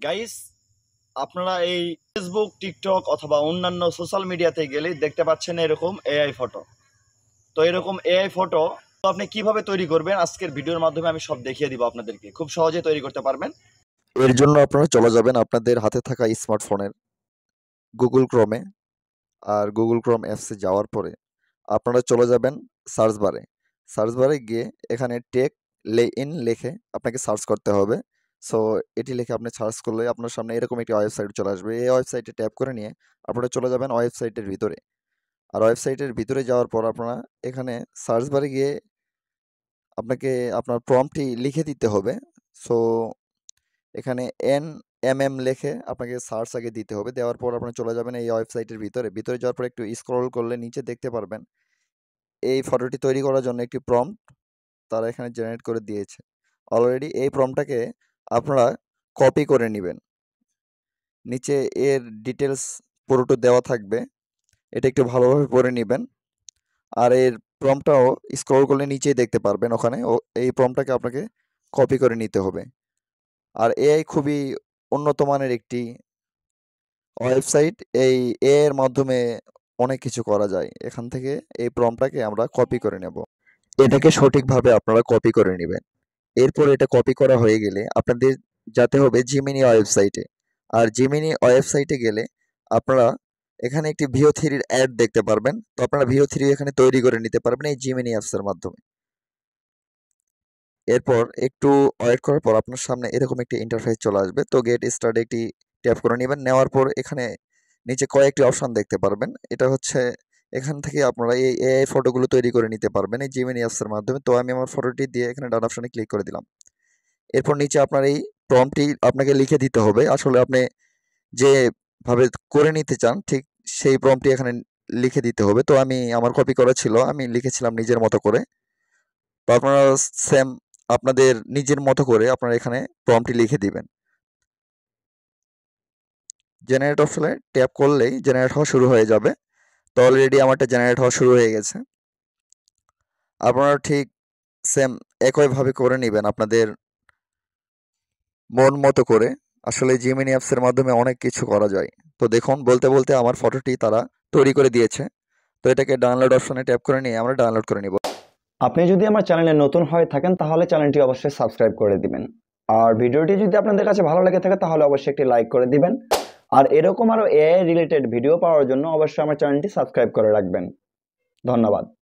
Guys, আপনারা এই Facebook, TikTok অথবা অন্যান্য সোশ্যাল মিডিয়াতে গেলে দেখতে পাচ্ছেন এরকম এআই ফটো। তো এরকম এআই ফটো আপনি কিভাবে তৈরি করবেন আজকের ভিডিওর মাধ্যমে আমি সব দেখিয়ে দিব আপনাদেরকে। খুব সহজে তৈরি করতে পারবেন। এর জন্য আপনারা চলে যাবেন আপনাদের হাতে থাকা স্মার্টফোনের গুগল ক্রোমে। আর গুগল ক্রোম অ্যাপসে যাওয়ার পরে আপনারা চলে যাবেন সার্চ বারে গিয়ে এখানে টেক ইন লিখে আপনাকে সার্চ করতে হবে। সো এটি লিখে আপনি সার্চ করলে আপনার সামনে এরকম একটি ওয়েবসাইট চলে আসবে। এই ওয়েবসাইটে ট্যাপ করে নিয়ে আপনারা চলে যাবেন ওয়েবসাইটের ভিতরে। আর ওয়েবসাইটের ভিতরে যাওয়ার পর আপনারা এখানে সার্চ বারে গিয়ে আপনাকে আপনার প্রম্পটটি লিখে দিতে হবে। সো এখানে NMM লিখে আপনাকে সার্চ আগে দিতে হবে। দেওয়ার পর আপনি চলে যাবেন এই ওয়েবসাইটের ভিতরে যাওয়ার পর একটু স্ক্রল করলে নিচে দেখতে পারবেন এই ফটোটি তৈরি করার জন্য একটি প্রম্পট তারা এখানে জেনারেট করে দিয়েছে অলরেডি। এই প্রম্পটটাকে আপনারা কপি করে নেবেন। নিচে এর ডিটেলস পুরোটা দেওয়া থাকবে, এটা একটু ভালোভাবে পড়ে নেবেন। আর এর প্রম্পটটাও স্ক্রল করলে নিচেই দেখতে পারবেন, ওখানে এই প্রম্পটটাকে আপনাকে কপি করে নিতে হবে। আর এআই খুবই উন্নত মানের একটি ওয়েবসাইট। এই এর মাধ্যমে অনেক কিছু করা যায়। এখান থেকে এই প্রম্পটটাকে আমরা কপি করে নেব। এটাকে সঠিকভাবে আপনারা কপি করে নেবেন। এরপর এটা কপি করা হয়ে গেলে আপনাদের যেতে হবে জিমিনি ওয়েবসাইটে। আর জিমিনি ওয়েবসাইটে গেলে আপনারা এখানে একটি ভিও3 এর অ্যাড দেখতে পারবেন। তো আপনারা ভিও3 এখানে তৈরি করে নিতে পারবেন এই জিমিনি অ্যাপসের মাধ্যমে। এরপর একটু ওয়েট করার পর আপনার সামনে এরকম একটি ইন্টারফেস চলে আসবে। তো গেট স্টার্টে একটি ট্যাপ করে নেবেন। নেওয়ার পর এখানে নিচে কয়েকটি অপশন দেখতে পারবেন। এটা হচ্ছে এখান থেকে আপনারা এই এআই ফটোগুলো তৈরি করে নিতে পারবেন এই জিমিনি অ্যাপসের মাধ্যমে। তো আমি আমার ফটোটি দিয়ে এখানে ডান অপশনে ক্লিক করে দিলাম। এরপর নিচে আপনার এই প্রম্পটটি আপনাকে লিখে দিতে হবে। আসলে আপনি যেভাবে করে নিতে চান ঠিক সেই প্রম্পটটি এখানে লিখে দিতে হবে। তো আমি আমার কপি করা ছিল, আমি লিখেছিলাম নিজের মতো করে। তো আপনারা সেম আপনাদের নিজের মতো করে আপনারা এখানে প্রম্পটটি লিখে দিবেন। জেনারেট অপশনে ট্যাপ করলেই জেনারেট হওয়া শুরু হয়ে যাবে। তো অলরেডি আমারটা জেনারেট হওয়া শুরু হয়ে গেছে। আপনারা ঠিক সেম একইভাবে করে নেবেন আপনাদের মন মতো করে। আসলে জিমিনি অ্যাপসের মাধ্যমে অনেক কিছু করা যায়। তো দেখুন, বলতে বলতে আমার ফটোটি তারা তৈরি করে দিয়েছে। তো এটাকে ডাউনলোড অপশনে ট্যাপ করে নিয়ে আমরা ডাউনলোড করে নিব। আপনি যদি আমার চ্যানেলে নতুন হয়ে থাকেন তাহলে চ্যানেলটি অবশ্যই সাবস্ক্রাইব করে দিবেন। আর ভিডিওটি যদি আপনাদের কাছে ভালো লেগে থাকে তাহলে অবশ্যই একটি লাইক করে দিবেন। আর এরকম আরও এআই রিলেটেড ভিডিও পাওয়ার জন্য অবশ্যই আমার চ্যানেলটি সাবস্ক্রাইব করে রাখবেন। ধন্যবাদ।